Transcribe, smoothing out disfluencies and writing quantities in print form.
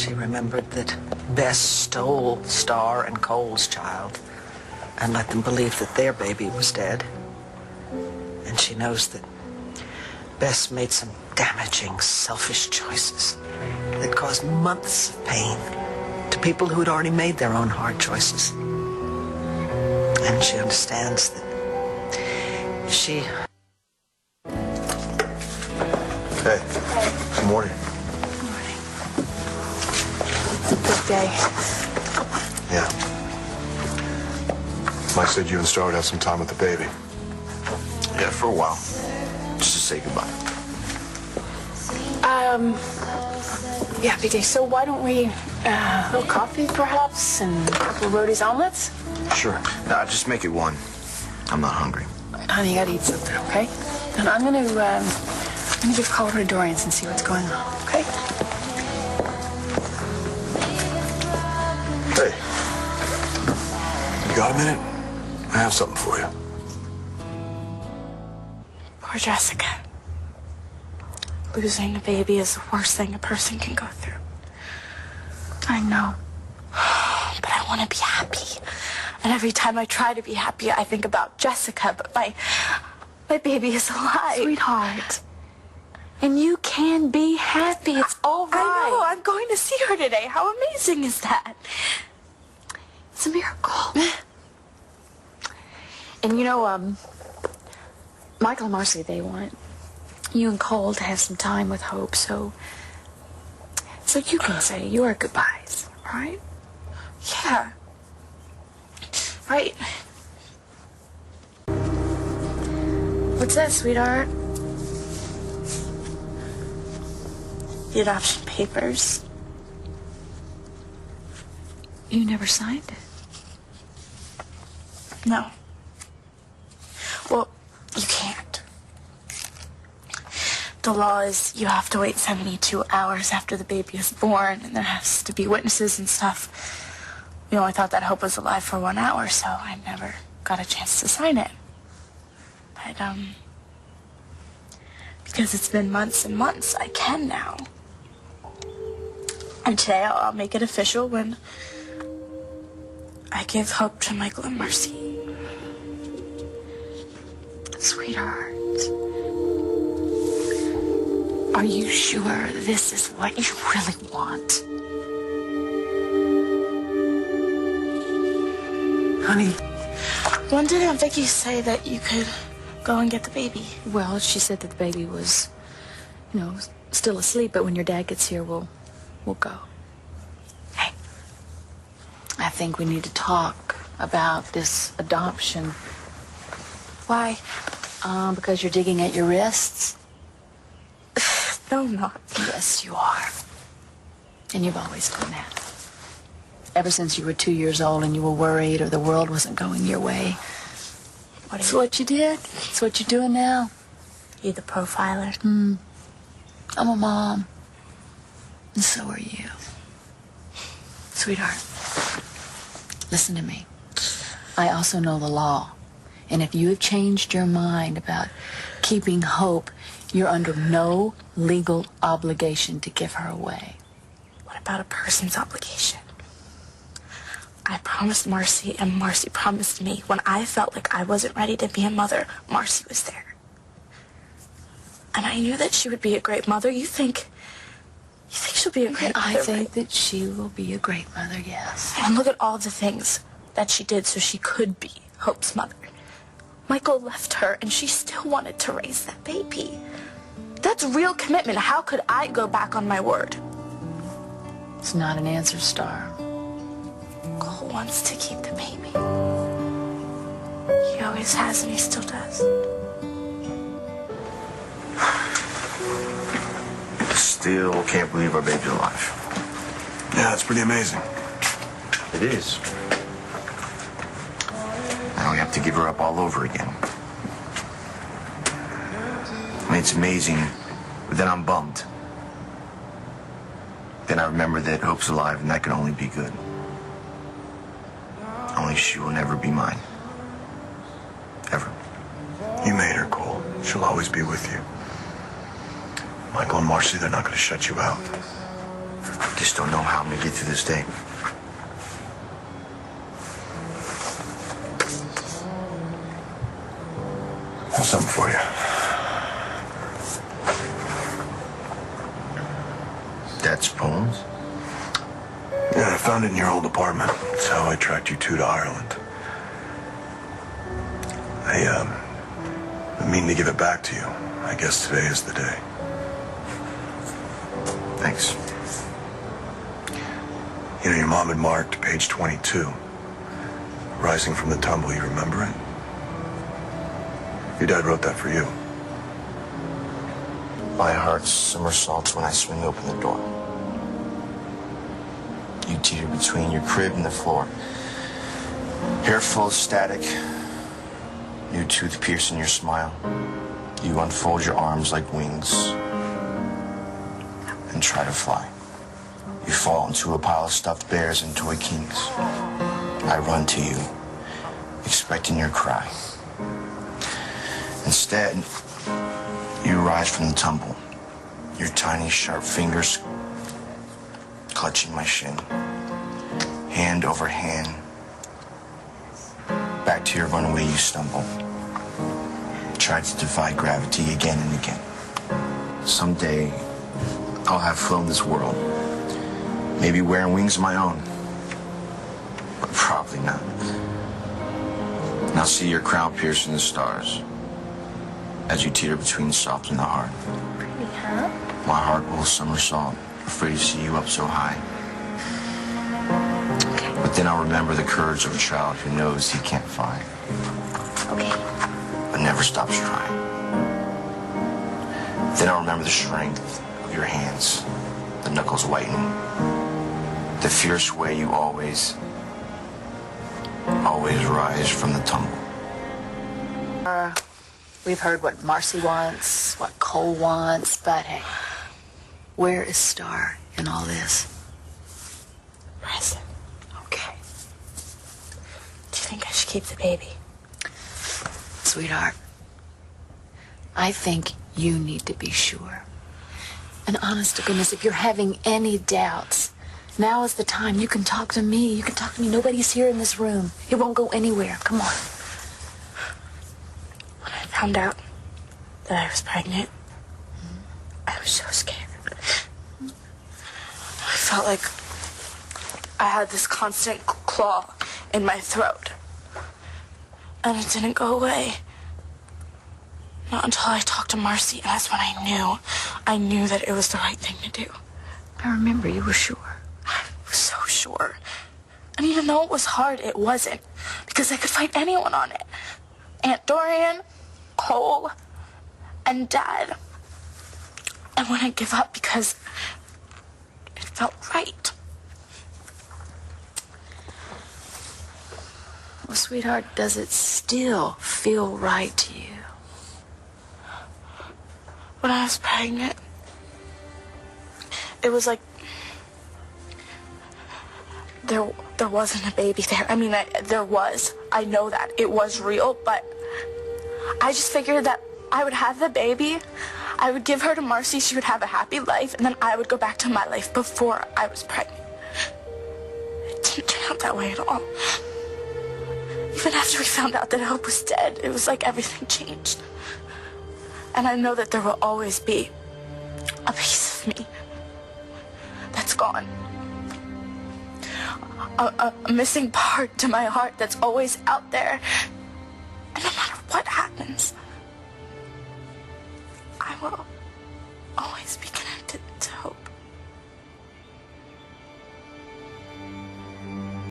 She remembered that Bess stole Starr and Cole's child and let them believe that their baby was dead. And she knows that Bess made some damaging, selfish choices that caused months of pain to people who had already made their own hard choices. And she understands that she... Hey. Good morning. Good morning. It's a big day. Yeah. Mike said you and Starr would have some time with the baby. Yeah, for a while. Just to say goodbye. Yeah, big day. So why don't we, a little coffee perhaps, and a couple of Rhodey's omelets? Sure. Nah, just make it one. I'm not hungry. Honey, you gotta eat something, okay? And I'm gonna give a call to Dorian's and see what's going on, okay? Hey. You got a minute? I have something for you. Poor Jessica. Losing a baby is the worst thing a person can go through. I know. But I want to be happy. And every time I try to be happy, I think about Jessica, but my baby is alive. Sweetheart. And you can be happy. It's all right. I know. I'm going to see her today. How amazing is that? It's a miracle. And you know, Michael and Marcy, they want you and Cole to have some time with Hope, so you can say your goodbyes, right? Yeah. Right. What's that, sweetheart? The adoption papers. You never signed it. No. Well, you can't. The law is you have to wait 72 hours after the baby is born, and there has to be witnesses and stuff. We only thought that Hope was alive for 1 hour, so I never got a chance to sign it. But, because it's been months and months, I can now. And today I'll make it official when I give Hope to Michael and Marcy. Sweetheart. Are you sure this is what you really want? Honey, When did Aunt Vicky say that you could go and get the baby? Well, she said that the baby was, still asleep, but when your dad gets here, we'll go. Hey, I think we need to talk about this adoption. Why? Because you're digging at your wrists. No, I'm not. Yes, you are. And you've always done that. Ever since you were 2 years old and you were worried or the world wasn't going your way. It's what you did. It's what you're doing now. You the profiler? I'm a mom. And so are you. Sweetheart, listen to me. I also know the law. And if you have changed your mind about keeping Hope, you're under no legal obligation to give her away. What about a person's obligation? I promised Marcy, and Marcy promised me. When I felt like I wasn't ready to be a mother, Marcy was there. And I knew that she would be a great mother. You think she'll be a great mother? I think that she will be a great mother, yes. And look at all the things that she did so she could be Hope's mother. Michael left her, and she still wanted to raise that baby. That's real commitment. How could I go back on my word? It's not an answer, Starr. Cole wants to keep the baby. He always has, and he still does. Still can't believe our baby's alive. Yeah, it's pretty amazing. It is. Now we have to give her up all over again. I mean, it's amazing, but then I'm bummed. Then I remember that Hope's alive, and that can only be good. Only she will never be mine. Ever. You made her, Cole. She'll always be with you. Michael and Marcy, they're not going to shut you out. Just don't know how I'm gonna get through this day. I have something for you. Dad's poems? Yeah, I found it in your old apartment. That's how I tracked you two to Ireland. I mean to give it back to you. I guess today is the day. Thanks. You know, your mom had marked page 22. Rising from the tumble, you remember it? Your dad wrote that for you. My heart somersaults when I swing open the door. You teeter between your crib and the floor. Hair full of static. New tooth piercing your smile. You unfold your arms like wings and try to fly. You fall into a pile of stuffed bears and toy kings. I run to you, expecting your cry. Instead, you rise from the tumble, your tiny, sharp fingers clutching my shin, hand over hand. Back to your runaway you stumble. Try to defy gravity again and again. Someday, I'll have flown this world. Maybe wearing wings of my own. But probably not. And I'll see your crown piercing the stars as you teeter between the soft and the hard. Pretty, huh? My heart will somersault, afraid to see you up so high. Okay. But then I'll remember the courage of a child who knows he can't fly, Okay. but never stops trying. Then I'll remember the strength of your hands, the knuckles whitening, the fierce way you always rise from the tumble. We've heard what Marcy wants, what Cole wants, but hey, where is Starr in all this? Present. Okay. Do you think I should keep the baby? Sweetheart, I think you need to be sure. And honest to goodness, if you're having any doubts, now is the time. You can talk to me. You can talk to me. Nobody's here in this room. It won't go anywhere. Come on. When I found out that I was pregnant, I was so scared. I felt like I had this constant claw in my throat. And it didn't go away. Not until I talked to Marcy, and that's when I knew that it was the right thing to do. I remember you were sure. I was so sure. And even though it was hard, it wasn't. Because I could find anyone on it. Aunt Dorian, Cole, and Dad. I wouldn't give up because it felt right. Well, sweetheart, does it still feel right to you? When I was pregnant, it was like there wasn't a baby there. I mean, there was. I know that. It was real, but I just figured that I would have the baby, I would give her to Marcy, she would have a happy life, and then I would go back to my life before I was pregnant. It didn't turn out that way at all. Even after we found out that Hope was dead, it was like everything changed. And I know that there will always be a piece of me that's gone. A missing part to my heart that's always out there. And no matter what happens,